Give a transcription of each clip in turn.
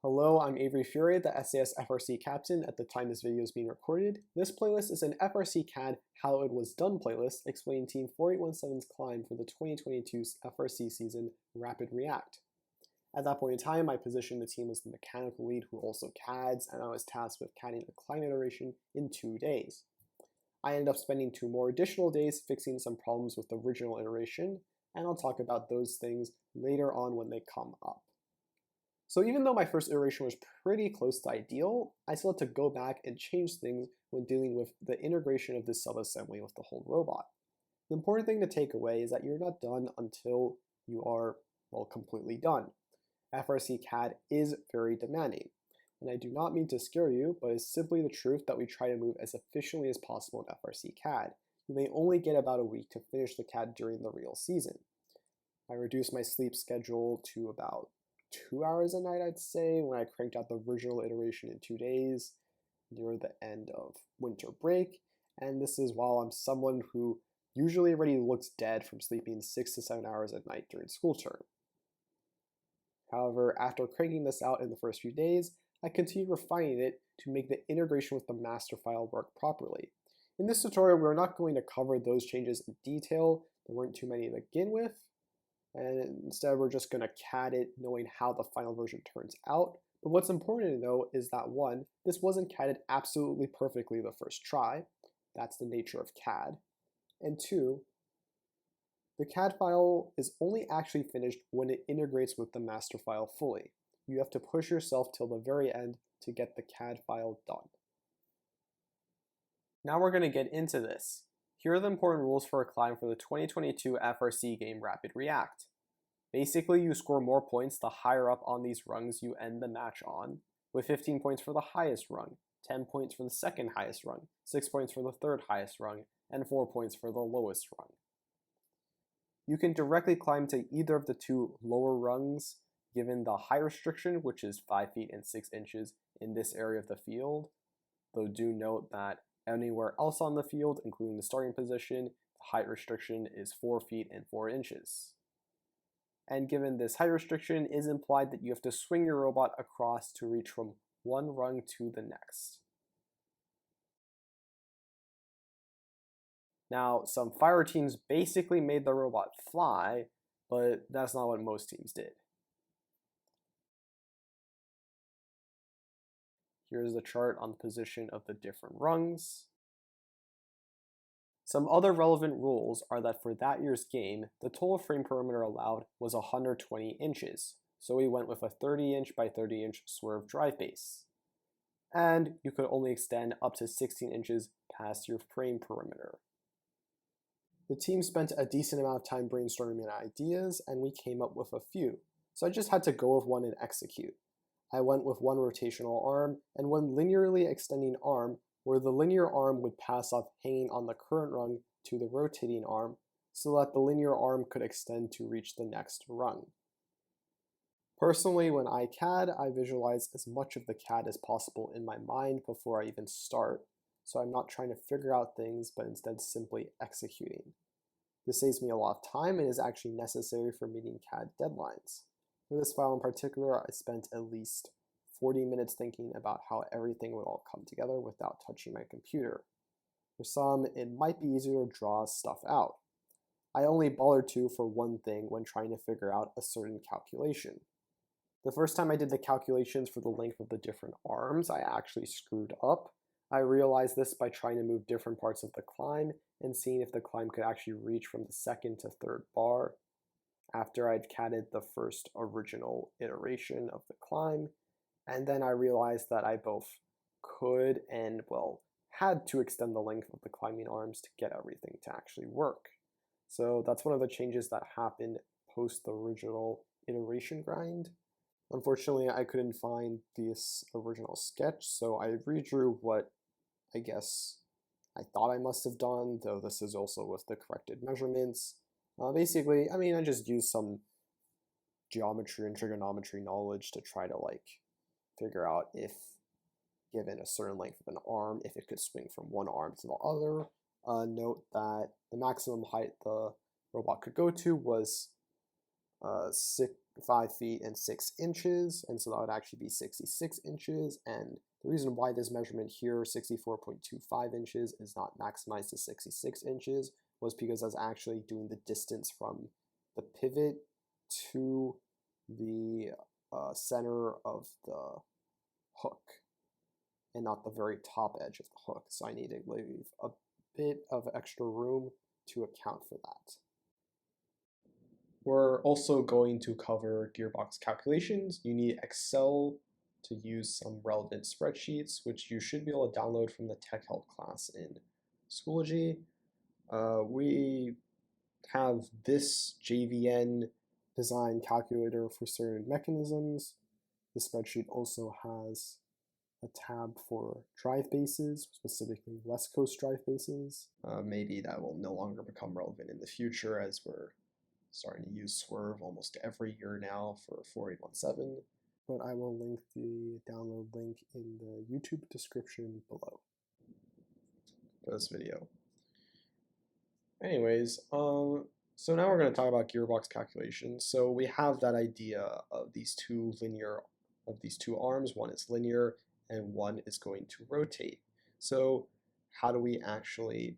Hello, I'm Avery Fiore, the SAS FRC captain at the time this video is being recorded. This playlist is an FRC CAD How It Was Done playlist explaining Team 4817's climb for the 2022 FRC season Rapid React. At that point in time, my position in the team was the mechanical lead who also CADs, and I was tasked with CADing the climb iteration in 2 days. I ended up spending 2 more additional days fixing some problems with the original iteration, and I'll talk about those things later on when they come up. So even though my first iteration was pretty close to ideal, I still had to go back and change things when dealing with the integration of this subassembly with the whole robot. The important thing to take away is that you're not done until you are, well, completely done. FRC CAD is very demanding, and I do not mean to scare you, but it's simply the truth that we try to move as efficiently as possible in FRC CAD. You may only get about a week to finish the CAD during the real season. I reduced my sleep schedule to about 2 hours a night, I'd say, when I cranked out the original iteration in 2 days near the end of winter break. And this is while I'm someone who usually already looks dead from sleeping 6 to 7 hours at night during school term. However, after cranking this out in the first few days, I continued refining it to make the integration with the master file work properly. In this tutorial, we're not going to cover those changes in detail. There weren't too many to begin with. And instead we're just going to CAD it knowing how the final version turns out. But what's important to know is that 1, this wasn't CADed absolutely perfectly the first try. That's the nature of CAD. And 2, the CAD file is only actually finished when it integrates with the master file fully. You have to push yourself till the very end to get the CAD file done. Now we're going to get into this. Here are the important rules for a climb for the 2022 FRC game Rapid React. Basically, you score more points the higher up on these rungs you end the match on, with 15 points for the highest rung, 10 points for the second highest rung, 6 points for the third highest rung, and 4 points for the lowest rung. You can directly climb to either of the 2 lower rungs given the height restriction, which is 5 feet and 6 inches in this area of the field, though do note that anywhere else on the field, including the starting position, the height restriction is 4 feet and 4 inches. And given this height restriction, it is implied that you have to swing your robot across to reach from one rung to the next. Now, some fire teams basically made the robot fly, but that's not what most teams did. Here's the chart on the position of the different rungs. Some other relevant rules are that for that year's game, the total frame perimeter allowed was 120 inches, so we went with a 30-inch by 30-inch swerve drive base. And you could only extend up to 16 inches past your frame perimeter. The team spent a decent amount of time brainstorming ideas, and we came up with a few, so I just had to go with one and execute. I went with one rotational arm and one linearly extending arm where the linear arm would pass off hanging on the current rung to the rotating arm so that the linear arm could extend to reach the next rung. Personally, when I CAD, I visualize as much of the CAD as possible in my mind before I even start, so I'm not trying to figure out things but instead simply executing. This saves me a lot of time and is actually necessary for meeting CAD deadlines. For this file in particular, I spent at least 40 minutes thinking about how everything would all come together without touching my computer. For some, it might be easier to draw stuff out. I only bothered to for one thing when trying to figure out a certain calculation. The first time I did the calculations for the length of the different arms, I actually screwed up. I realized this by trying to move different parts of the climb and seeing if the climb could actually reach from the second to third bar. After I'd CADed the first original iteration of the climb, and then I realized that I both could and, well, had to extend the length of the climbing arms to get everything to actually work. So that's one of the changes that happened post the original iteration grind. Unfortunately, I couldn't find this original sketch, so I redrew what I guess I thought I must have done, though this is also with the corrected measurements. Basically, I just used some geometry and trigonometry knowledge to try to figure out if given a certain length of an arm, if it could swing from one arm to the other. Note that the maximum height the robot could go to was 5 feet and 6 inches, and so that would actually be 66 inches. And the reason why this measurement here, 64.25 inches, is not maximized to 66 inches was because I was actually doing the distance from the pivot to the center of the hook, and not the very top edge of the hook. So I need to leave a bit of extra room to account for that. We're also going to cover gearbox calculations. You need Excel to use some relevant spreadsheets, which you should be able to download from the Tech Help class in Schoology. We have this JVN design calculator for certain mechanisms. The spreadsheet also has a tab for drive bases, specifically West Coast drive bases. Maybe that will no longer become relevant in the future, as we're starting to use Swerve almost every year now for 4817. But I will link the download link in the YouTube description below for this video. Anyways, so now we're going to talk about gearbox calculations. So we have that idea of these two arms. One is linear and one is going to rotate. So how do we actually,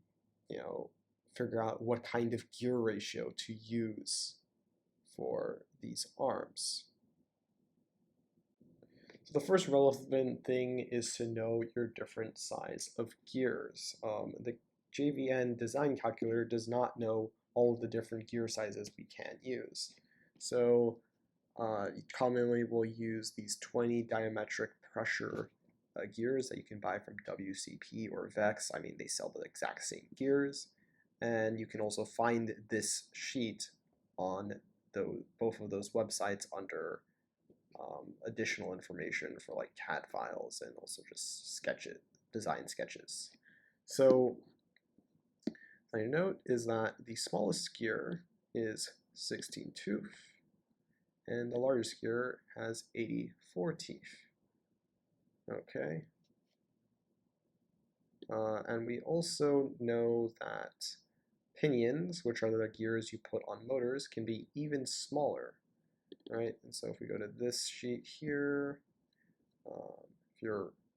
figure out what kind of gear ratio to use for these arms? So the first relevant thing is to know your different size of gears. The JVN design calculator does not know all of the different gear sizes we can use. So commonly we'll use these 20 diametric pressure gears that you can buy from WCP or VEX. I mean, they sell the exact same gears. And you can also find this sheet on both of those websites under additional information for like CAD files and also just design sketches. So my note is that the smallest gear is 16 tooth and the largest gear has 84 teeth. Okay. And we also know that pinions, which are the gears you put on motors, can be even smaller, right? And so if we go to this sheet here,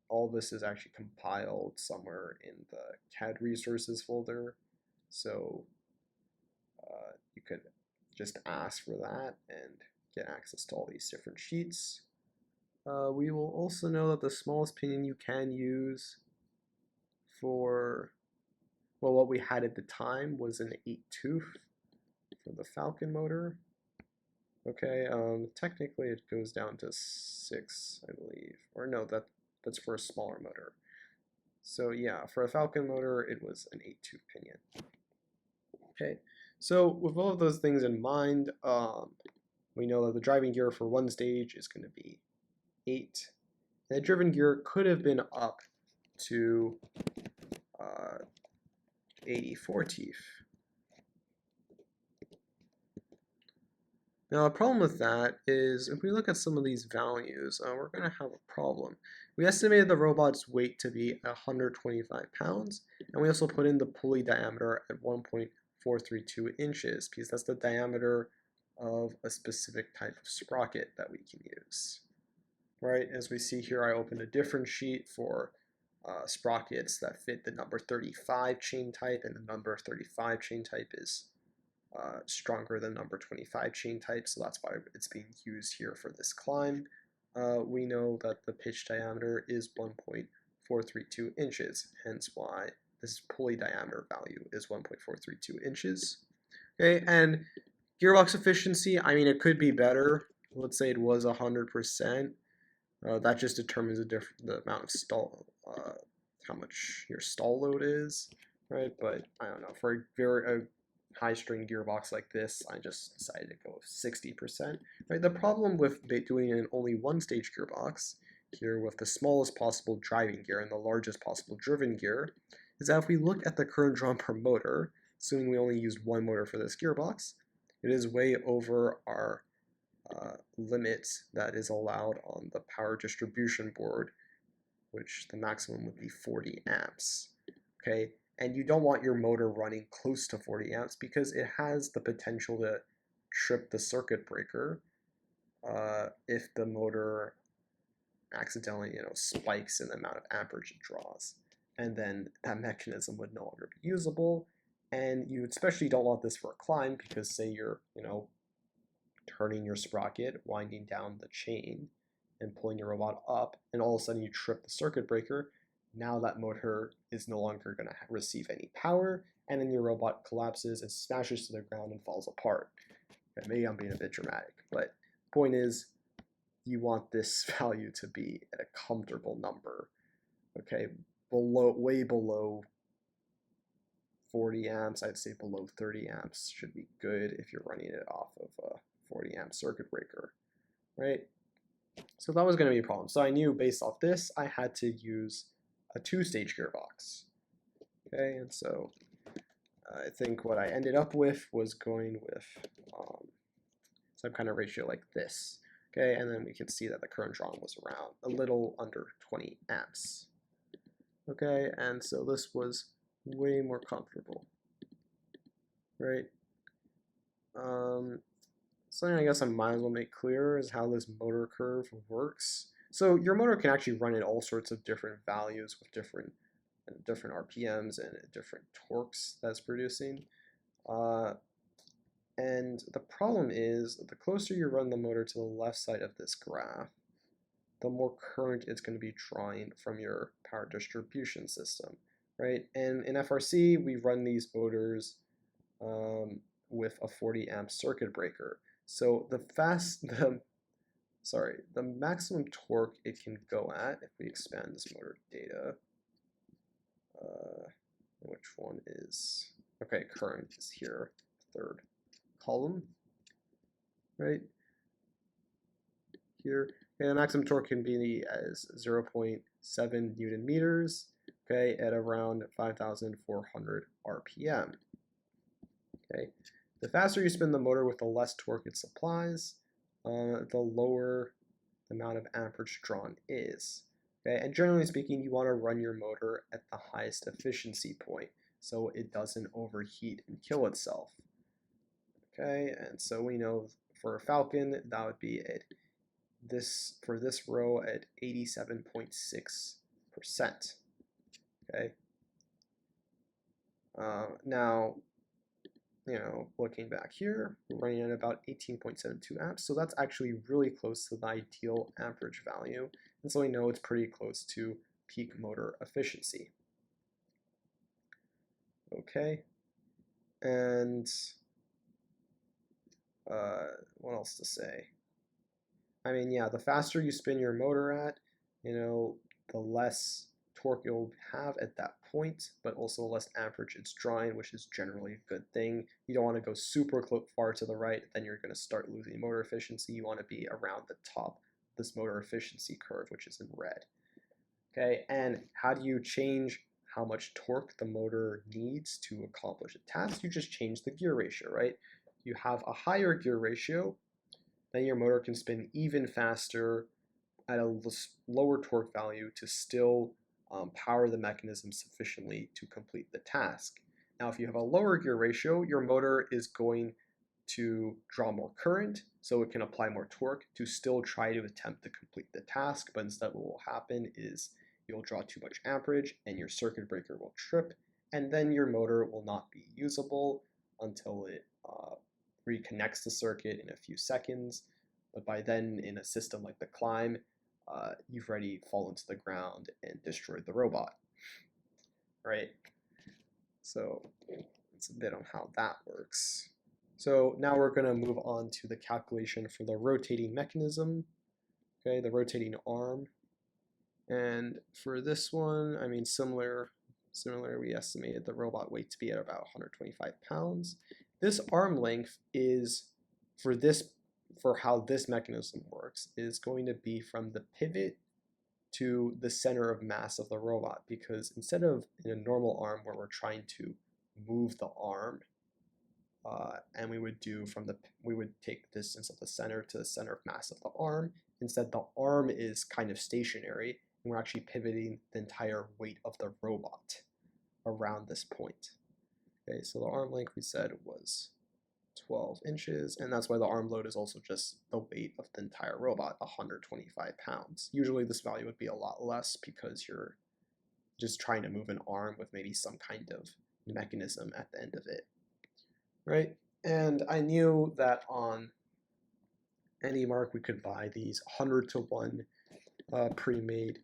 all this is actually compiled somewhere in the CAD resources folder, so you could just ask for that and get access to all these different sheets. We will also know that the smallest pinion you can use for, well, what we had at the time was an 8 tooth for the Falcon motor. Okay, technically it goes down to 6, I believe, or no, that's for a smaller motor. So yeah, for a Falcon motor, it was an 8 tooth pinion. Okay, so with all of those things in mind, we know that the driving gear for one stage is going to be 8. And the driven gear could have been up to 84 teeth. Now the problem with that is if we look at some of these values, we're going to have a problem. We estimated the robot's weight to be 125 pounds, and we also put in the pulley diameter at 1.432 inches, because that's the diameter of a specific type of sprocket that we can use. Right, as we see here, I opened a different sheet for sprockets that fit the number 35 chain type, and the number 35 chain type is stronger than number 25 chain type, so that's why it's being used here for this climb. We know that the pitch diameter is 1.432 inches, hence why this pulley diameter value is 1.432 inches. Okay, and gearbox efficiency, I mean, it could be better. Let's say it was 100%. That just determines the amount of stall, how much your stall load is, right? But I don't know, for a high string gearbox like this, I just decided to go with 60%. Right? The problem with doing an only one stage gearbox here with the smallest possible driving gear and the largest possible driven gear is that if we look at the current drawn per motor, assuming we only used one motor for this gearbox, it is way over our limit that is allowed on the power distribution board, which the maximum would be 40 amps. Okay, and you don't want your motor running close to 40 amps because it has the potential to trip the circuit breaker if the motor accidentally, spikes in the amount of amperage it draws. And then that mechanism would no longer be usable. And you especially don't want this for a climb because say you're, turning your sprocket, winding down the chain, and pulling your robot up, and all of a sudden you trip the circuit breaker. Now that motor is no longer going to receive any power, and then your robot collapses and smashes to the ground and falls apart. Okay, maybe I'm being a bit dramatic, but the point is, you want this value to be at a comfortable number. Okay, way below 40 amps, I'd say below 30 amps should be good if you're running it off of a 40 amp circuit breaker, right? So that was going to be a problem. So I knew based off this, I had to use a two-stage gearbox. Okay, and so I think what I ended up with was going with some kind of ratio like this. Okay, and then we can see that the current drawn was around a little under 20 amps. Okay, and so this was way more comfortable, right? Something I guess I might as well make clear is how this motor curve works. So your motor can actually run at all sorts of different values with different RPMs and different torques that's producing. And the problem is the closer you run the motor to the left side of this graph, the more current it's going to be drawing from your power distribution system, right? And in FRC, we run these motors with a 40 amp circuit breaker. So the maximum torque it can go at, if we expand this motor data, which one is, okay, current is here, third column, right? Here, okay, the maximum torque can be as 0.7 Newton meters, okay, at around 5,400 RPM. Okay, the faster you spin the motor with the less torque it supplies, the lower the amount of amperage drawn is. Okay, and generally speaking, you want to run your motor at the highest efficiency point so it doesn't overheat and kill itself. Okay, and so we know for a Falcon that would be at for this row at 87.6%. Okay. Now, looking back here, we're running at about 18.72 amps, so that's actually really close to the ideal amperage value, and so we know it's pretty close to peak motor efficiency. Okay, and what else to say? I mean, yeah, the faster you spin your motor at, the less torque you'll have at that point, but also less amperage it's drawing, which is generally a good thing. You don't want to go super far to the right, then you're going to start losing motor efficiency. You want to be around the top of this motor efficiency curve, which is in red. Okay, and how do you change how much torque the motor needs to accomplish a task? You just change the gear ratio, right? You have a higher gear ratio, then your motor can spin even faster at a lower torque value to still power the mechanism sufficiently to complete the task. Now, if you have a lower gear ratio, your motor is going to draw more current, so it can apply more torque to still try to attempt to complete the task, but instead what will happen is you'll draw too much amperage and your circuit breaker will trip, and then your motor will not be usable until it reconnects the circuit in a few seconds. But by then, in a system like the climb, you've already fallen to the ground and destroyed the robot, right? So it's a bit on how that works. So now we're going to move on to the calculation for the rotating mechanism, okay, the rotating arm. And for this one, I mean, similar, we estimated the robot weight to be at about 125 pounds. This arm length is, for how this mechanism works, is going to be from the pivot to the center of mass of the robot, because instead of in a normal arm where we're trying to move the arm, and we would take the distance of the center to the center of mass of the arm, instead the arm is kind of stationary, and we're actually pivoting the entire weight of the robot around this point. Okay, so the arm length we said was 12 inches, and that's why the arm load is also just the weight of the entire robot, 125 pounds. Usually this value would be a lot less because you're just trying to move an arm with maybe some kind of mechanism at the end of it, right? And I knew that on Any Mark we could buy these 100-to-1 pre-made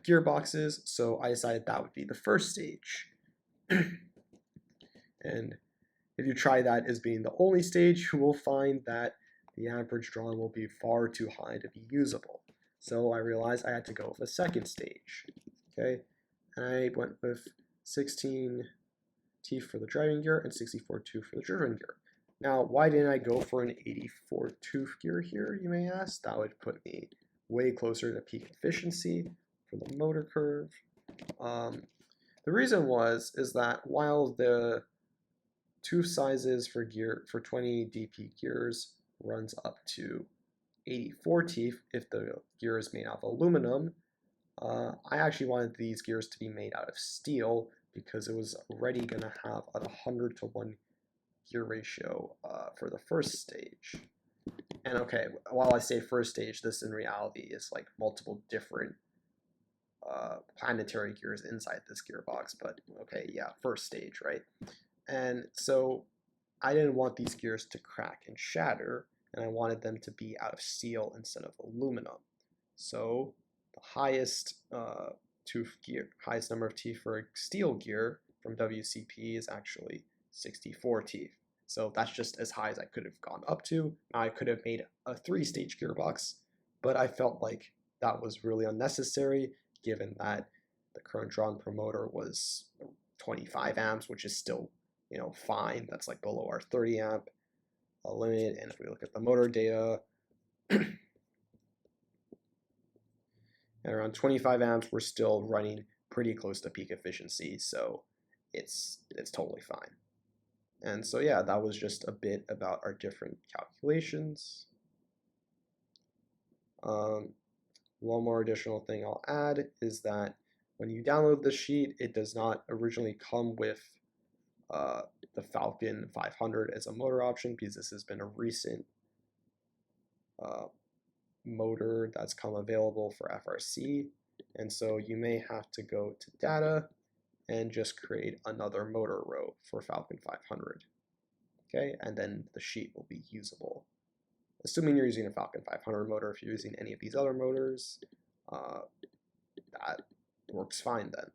gearboxes, so I decided that would be the first stage. And if you try that as being the only stage, you will find that the average drawing will be far too high to be usable. So I realized I had to go with a second stage, okay? And I went with 16 teeth for the driving gear and 64 tooth for the driven gear. Now, why didn't I go for an 84 tooth gear here, you may ask? That would put me way closer to peak efficiency for the motor curve. The reason is that while the tooth sizes for 20 DP gears runs up to 84 teeth if the gear is made out of aluminum, I actually wanted these gears to be made out of steel because it was already going to have a 100-to-1 gear ratio for the first stage. And okay, while I say first stage, this in reality is like multiple different planetary gears inside this gearbox, but okay, yeah, first stage, right? And so I didn't want these gears to crack and shatter, and I wanted them to be out of steel instead of aluminum. So the highest highest number of teeth for a steel gear from WCP is actually 64 teeth. So that's just as high as I could have gone up to. I could have made a 3-stage gearbox, but I felt like that was really unnecessary given that the current drawn per motor was 25 amps, which is still, fine. That's like below our 30 amp limit. And if we look at the motor data, at around 25 amps, we're still running pretty close to peak efficiency. So it's totally fine. And so yeah, that was just a bit about our different calculations. One more additional thing I'll add is that when you download the sheet, it does not originally come with the Falcon 500 as a motor option because this has been a recent motor that's come available for FRC. And so you may have to go to data and just create another motor row for Falcon 500. Okay, and then the sheet will be usable. Assuming you're using a Falcon 500 motor, if you're using any of these other motors, that works fine then.